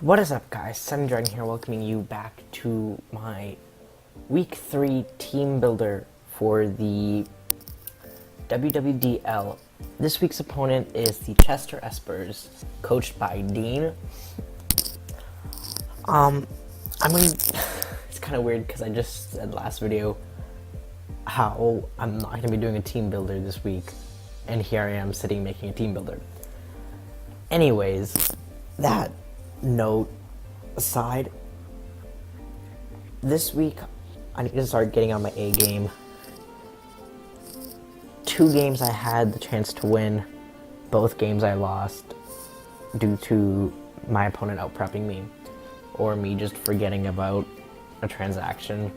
What is up, guys? Sunnydragon here, welcoming you back to my Week 3 team builder for the WWDL. This week's opponent is the Chester Espurrs, coached by Deane. It's kind of weird because I just said last video how I'm not going to be doing a team builder this week, and here I am sitting making a team builder. Anyways, that note aside, this week I need to start getting on my A game. 2 games I had the chance to win, both games I lost due to my opponent out-prepping me or me just forgetting about a transaction.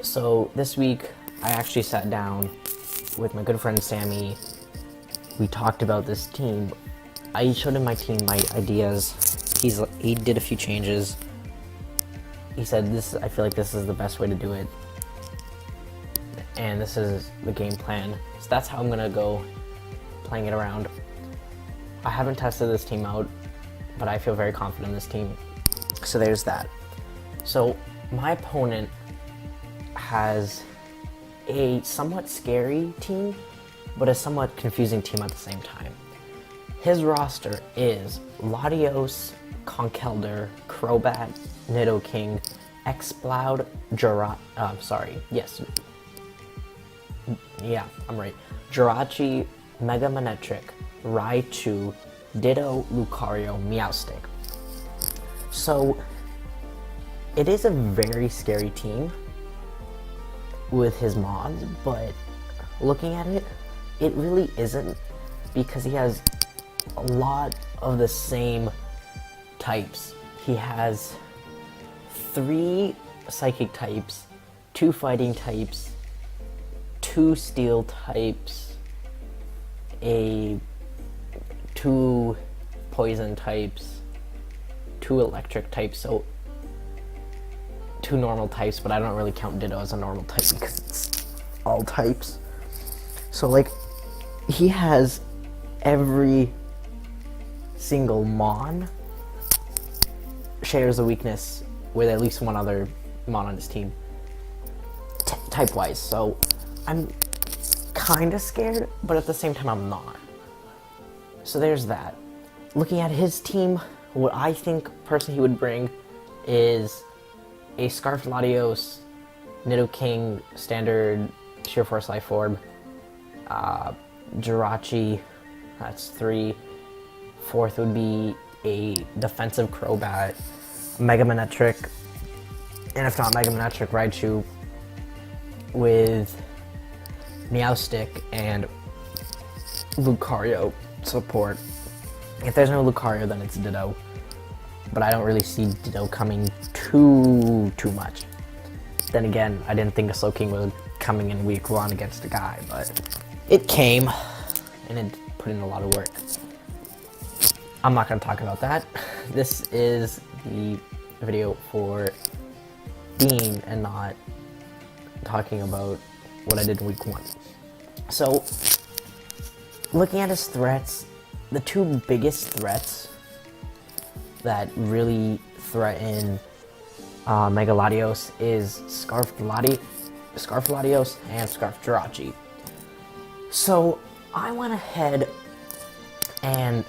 So this week I actually sat down with my good friend Sammy. We talked about this team. I showed him my team, my ideas. He did a few changes. He said, I feel like this is the best way to do it. And this is the game plan. So that's how I'm gonna go playing it around. I haven't tested this team out, but I feel very confident in this team. So there's that. So my opponent has a somewhat scary team, but a somewhat confusing team at the same time. His roster is Latios, Conkelder, Crobat, Nidoking, Exploud, Jirachi, Mega Manectric, Raichu, Ditto, Lucario, Meowstic. So it is a very scary team with his mods, but looking at it, it really isn't, because he has a lot of the same types. He has 3 psychic types, 2 fighting types, 2 steel types, 2 poison types, 2 electric types, so 2 normal types, but I don't really count Ditto as a normal type because it's all types. So like, he has every single Mon shares a weakness with at least one other Mon on his team, type-wise. So I'm kind of scared, but at the same time I'm not. So there's that. Looking at his team, what I think personally he would bring is a Scarfed Latios, Nidoking, Standard, Sheer Force Life Orb, Jirachi, that's 3. 4th would be a defensive Crobat, Mega Manectric, and if not Mega Manectric, Raichu with Meowstic and Lucario support. If there's no Lucario, then it's Ditto, but I don't really see Ditto coming too much. Then again, I didn't think a Slowking was coming in week 1 against a guy, but it came, and it put in a lot of work. I'm not going to talk about that. This is the video for Deane and not talking about what I did in week 1. So, looking at his threats, the 2 biggest threats that really threaten Mega Latios is Scarfed Latios and Scarfed Jirachi. So, I went ahead and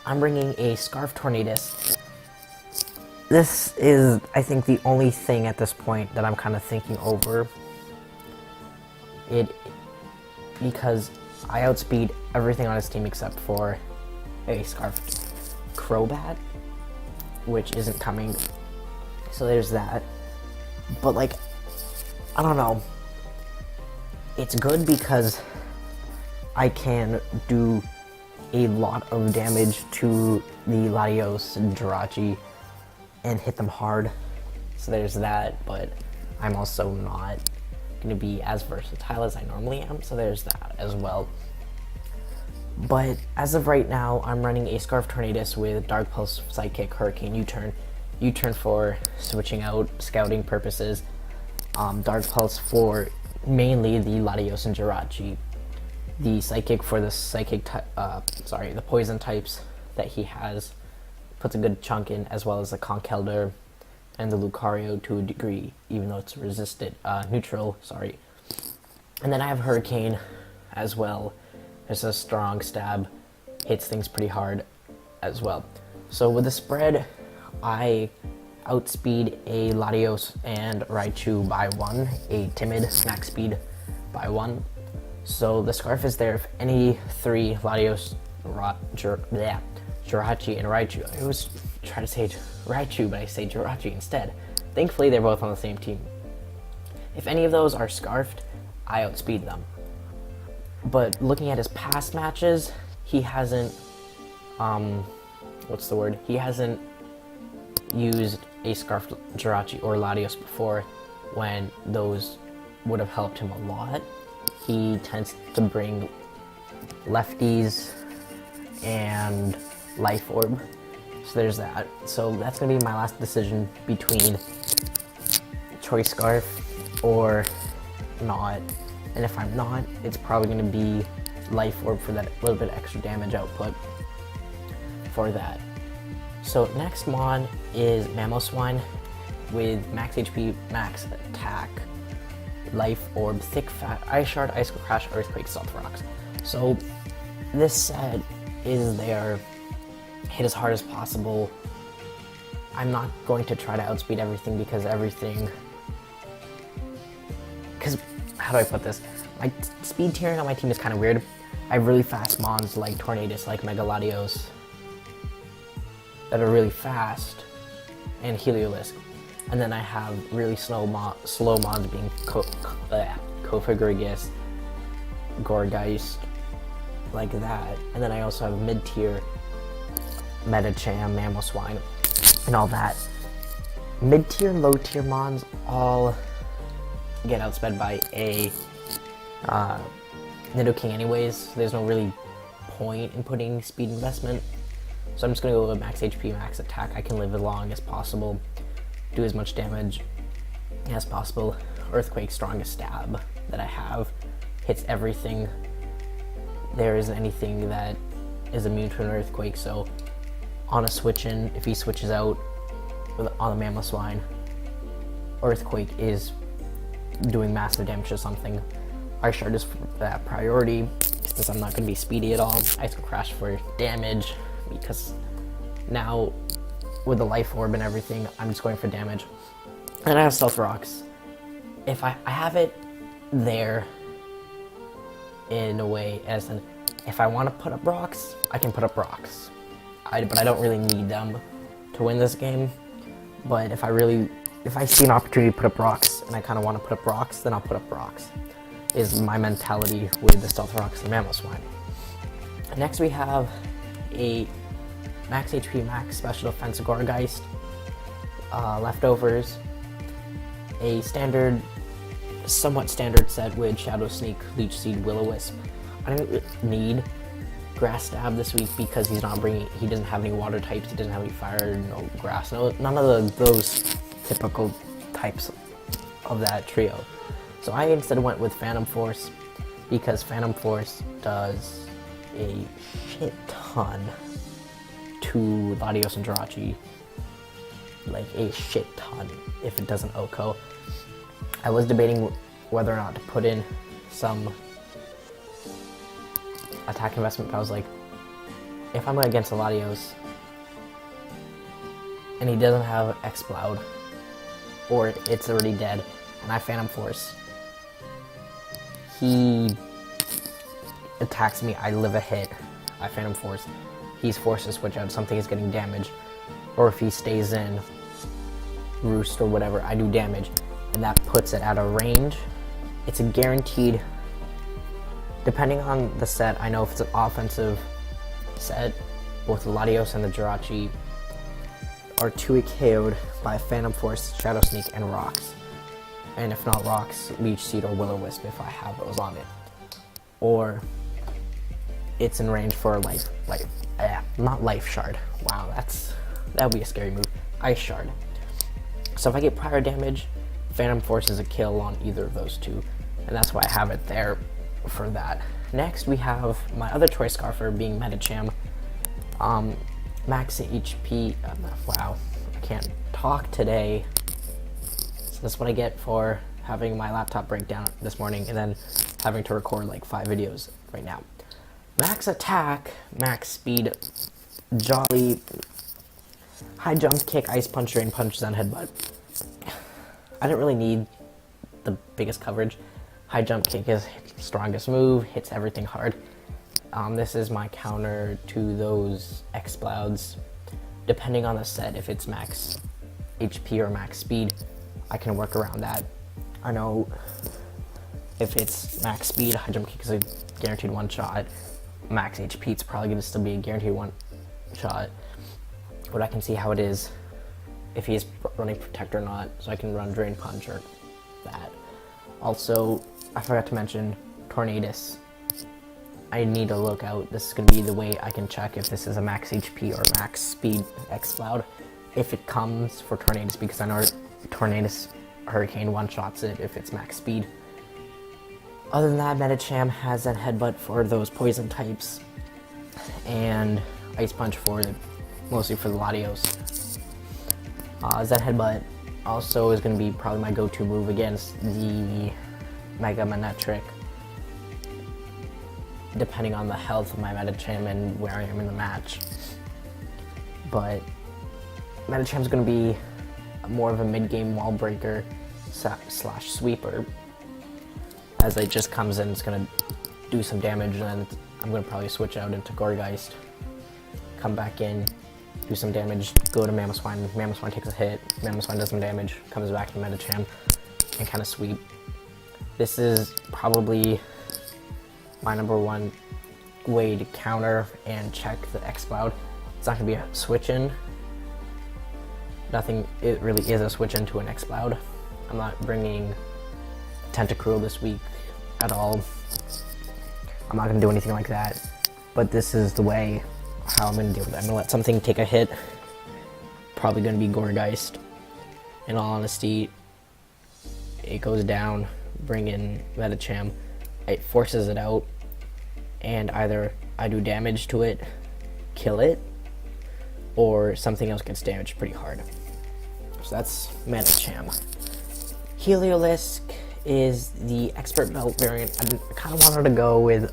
I'm bringing a Scarf Tornadus. This is, I think, the only thing at this point that I'm kind of thinking over it, because I outspeed everything on his team except for a Scarfed Crobat, which isn't coming. So there's that. But like, I don't know. It's good because I can do a lot of damage to the Latios and Jirachi and hit them hard. So there's that, but I'm also not going to be as versatile as I normally am, so there's that as well. But as of right now, I'm running a Scarf Tornadus with Dark Pulse, Psychic, Hurricane, U-turn for switching out scouting purposes, Dark Pulse for mainly the Latios and Jirachi, the Psychic for the the poison types that he has puts a good chunk in, as well as the Conkeldurr and the Lucario to a degree, even though it's resisted, neutral, sorry. And then I have Hurricane as well. It's a strong stab, hits things pretty hard as well. So with the spread, I outspeed a Latios and Raichu by 1, a timid max speed by 1. So the Scarf is there if any 3 Latios, Jirachi, and Raichu. I was trying to say Raichu, but I say Jirachi instead. Thankfully, they're both on the same team. If any of those are Scarfed, I outspeed them. But looking at his past matches, he hasn't, He hasn't used a Scarfed Jirachi or Latios before, when those would have helped him a lot. He tends to bring lefties and Life Orb. So there's that. So that's going to be my last decision between Choice Scarf or not. And if I'm not, it's probably going to be Life Orb for that little bit extra damage output for that. So next mon is Mamoswine with max HP, max attack, Life Orb, Thick Fat, Ice Shard, Icicle Crash, Earthquake, Stealth Rocks. So this set is there, hit as hard as possible. I'm not going to try to outspeed everything because how do I put this? My speed tiering on my team is kind of weird. I have really fast mons like Tornadus, like Mega Latios, that are really fast, and Heliolisk. And then I have really slow mons being Kofagrigus, Gourgeist, like that. And then I also have mid-tier Medicham, Mamoswine, and all that. Mid-tier and low-tier mons all get outsped by a Nidoking anyways, so there's no really point in putting speed investment. So I'm just going to go with max HP, max attack. I can live as long as possible, do as much damage as possible. Earthquake, strongest stab that I have, hits everything. There isn't anything that is immune to an Earthquake, so on a switch in, if he switches out on the Mamoswine, Earthquake is doing massive damage to something. Ice Shard is that priority, since I'm not going to be speedy at all. Icicle Crash for damage, because now with the Life Orb and everything, I'm just going for damage. And I have Stealth Rocks. If I have it there in a way, as in, if I want to put up rocks, I can put up rocks. But I don't really need them to win this game. But if I see an opportunity to put up rocks, and I kind of want to put up rocks, then I'll put up rocks, is my mentality with the Stealth Rocks and Mamoswine. Next we have a max HP, max special defense Gourgeist, leftovers, a standard, somewhat standard set with Shadow Sneak, Leech Seed, Will-O-Wisp. I don't need Grass Stab this week because he doesn't have any water types, he doesn't have any fire, no grass, none of those typical types of that trio. So I instead went with Phantom Force because Phantom Force does a shit ton to Latios and Jirachi, like a shit ton if it doesn't OHKO. I was debating whether or not to put in some attack investment, but I was like, if I'm against a Latios and he doesn't have Exploud, or it's already dead, and I Phantom Force, he attacks me, I live a hit, I Phantom Force, he's forced to switch out, something is getting damaged, or if he stays in Roost or whatever, I do damage, and that puts it at a range. It's a guaranteed, depending on the set, I know if it's an offensive set, both the Latios and the Jirachi are 2-hit KO'd by Phantom Force, Shadow Sneak, and Rocks. And if not Rocks, Leech Seed or Will-O-Wisp if I have those on it. Or it's in range for not Life Shard. Wow, that would be a scary move. Ice Shard. So if I get prior damage, Phantom Force is a kill on either of those two. And that's why I have it there for that. Next we have my other Choice Scarfer being Medicham. max HP. Wow, I can't talk today. So that's what I get for having my laptop break down this morning and then having to record like 5 videos right now. Max attack, max speed, jolly, high jump, kick, ice punch, drain punch, zen headbutt. I didn't really need the biggest coverage. High jump kick is strongest move, hits everything hard. This is my counter to those Explouds. Depending on the set, if it's max HP or max speed, I can work around that. I know if it's max speed, high jump kick is a guaranteed one shot. Max HP, it's probably going to still be a guaranteed one shot. But I can see how it is if he's running protect or not, so I can run drain punch or that. Also, I forgot to mention Tornadus. I need to look out. This is going to be the way I can check if this is a max HP or max speed Exploud. If it comes for Tornadus, because I know Tornadus Hurricane one-shots it if it's max speed. Other than that, Medicham has that headbutt for those poison types, and Ice Punch mostly for the Latios. Zen Headbutt also is going to be probably my go-to move against the Mega Manectric, depending on the health of my Medicham and where I am in the match. But Medicham's going to be more of a mid-game wall breaker slash sweeper, as it just comes in, it's going to do some damage, and then I'm going to probably switch out into Gourgeist, come back in, do some damage, go to Mamoswine, Mamoswine takes a hit, Mamoswine does some damage, comes back to Medicham, and kind of sweep. This is probably my number one way to counter and check the Exploud. It's not going to be a switch-in. It really is a switch into an Exploud. I'm not bringing Tentacruel this week at all. I'm not going to do anything like that. But this is the way how I'm going to deal with it. I'm going to let something take a hit. Probably going to be Gourgeist. In all honesty, it goes down, bring in Medicham. It forces it out, and either I do damage to it, kill it, or something else gets damaged pretty hard. So that's Medicham. Heliolisk is the Expert Belt variant. I kind of wanted to go with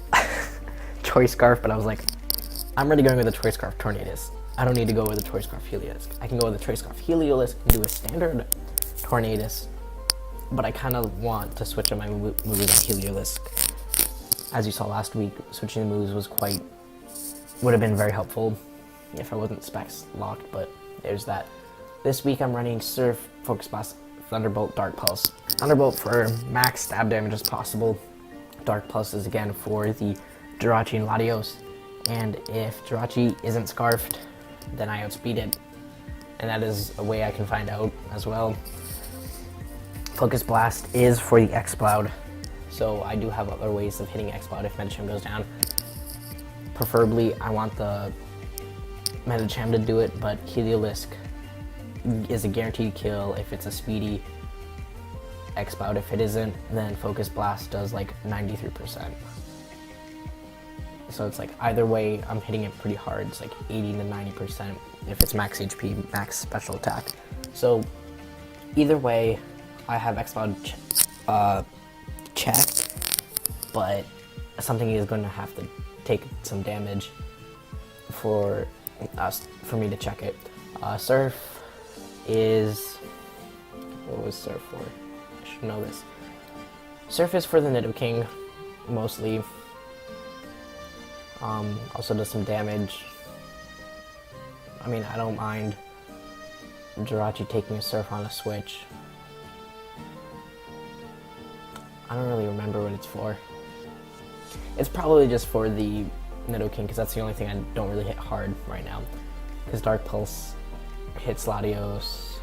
Choice Scarf, but I was like, I'm already going with the Choice Scarf Tornadus. I don't need to go with the Choice Scarf Heliolisk. I can go with the Choice Scarf Heliolisk and do a standard Tornadus, but I kind of want to switch up my moves on Heliolisk. As you saw last week, switching the moves would have been very helpful if I wasn't specs locked, but there's that. This week I'm running Surf, Focus Blast, Thunderbolt, Dark Pulse. Thunderbolt for max stab damage as possible. Dark Pulse is again for the Jirachi and Latios. And if Jirachi isn't scarfed, then I outspeed it. And that is a way I can find out as well. Focus Blast is for the Exploud. So I do have other ways of hitting Exploud if Medicham goes down. Preferably, I want the Medicham to do it, but Heliolisk is a guaranteed kill if it's a speedy Exploud. If it isn't, then Focus Blast does like 93%. So it's like either way, I'm hitting it pretty hard. It's like 80 to 90% if it's max HP, max special attack. So either way, I have Exploud checked, but something is going to have to take some damage for me to check it. Surf is, what was Surf for? I should know this. Surf is for the Nidoking, mostly. Also does some damage. I mean, I don't mind Jirachi taking a Surf on a switch. I don't really remember what it's for. It's probably just for the Nidoking, because that's the only thing I don't really hit hard right now. Because Dark Pulse hits Latios,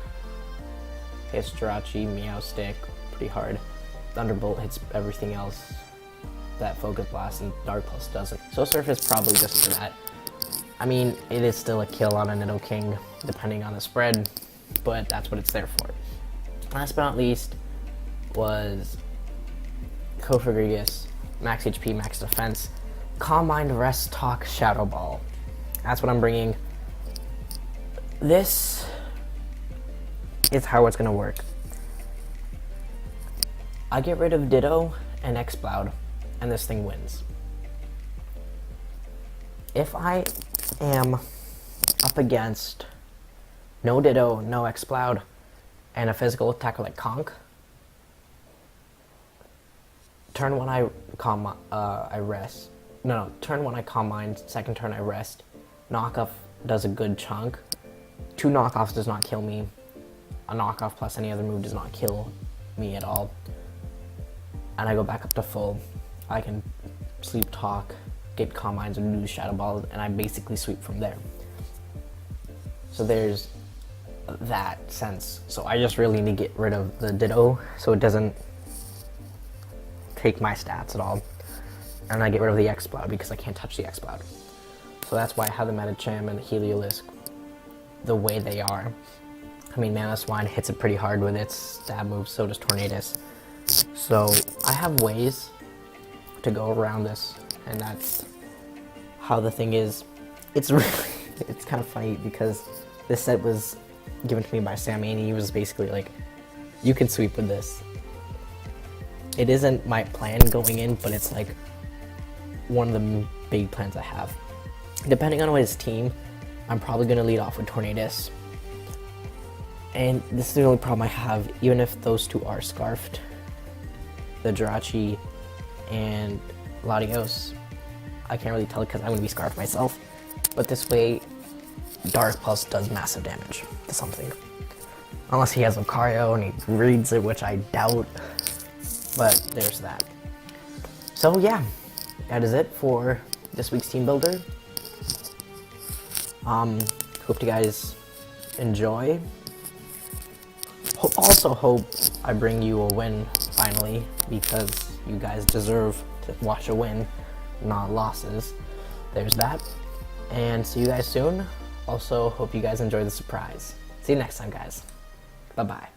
hits Jirachi, Meowstic pretty hard. Thunderbolt hits everything else that Focus Blast and Dark Pulse doesn't. So Surf is probably just for that. I mean, it is still a kill on a Nidoking, depending on the spread, but that's what it's there for. Last but not least was Cofagrigus, max HP, max defense, Calm Mind, Rest Talk, Shadow Ball. That's what I'm bringing. this is how it's gonna work. I get rid of Ditto and Exploud, and this thing wins. If I am up against no Ditto, no Exploud, and a physical attacker like Conk, turn one I rest. No, turn one I Calm Mind, second turn I rest. Knockoff does a good chunk. 2 knockoffs does not kill me. A knockoff plus any other move does not kill me at all. And I go back up to full. I can Sleep Talk, get Calm Minds, and lose Shadow Ball, and I basically sweep from there. So there's that sense. So I just really need to get rid of the Ditto so it doesn't take my stats at all. And I get rid of the Exploud because I can't touch the Exploud. So that's why I have the Medicham and the Heliolisk the way they are. I mean, Mana Swine hits it pretty hard with its stab moves, so does Tornadus. So I have ways to go around this, and that's how the thing is. It's really, it's kind of funny because this set was given to me by Sammy, and he was basically like, you can sweep with this. It isn't my plan going in, but it's like one of the big plans I have. Depending on what his team, I'm probably going to lead off with Tornadus. And this is the only problem I have, even if those two are scarfed, the Jirachi and Latios. I can't really tell because I'm going to be scarfed myself. But this way, Dark Pulse does massive damage to something. Unless he has Lucario and he reads it, which I doubt. But there's that. So yeah, that is it for this week's Team Builder. Hope you guys enjoy. Also hope I bring you a win finally, because you guys deserve to watch a win, not losses. There's that. And see you guys soon. Also hope you guys enjoy the surprise. See you next time, guys. Bye-bye.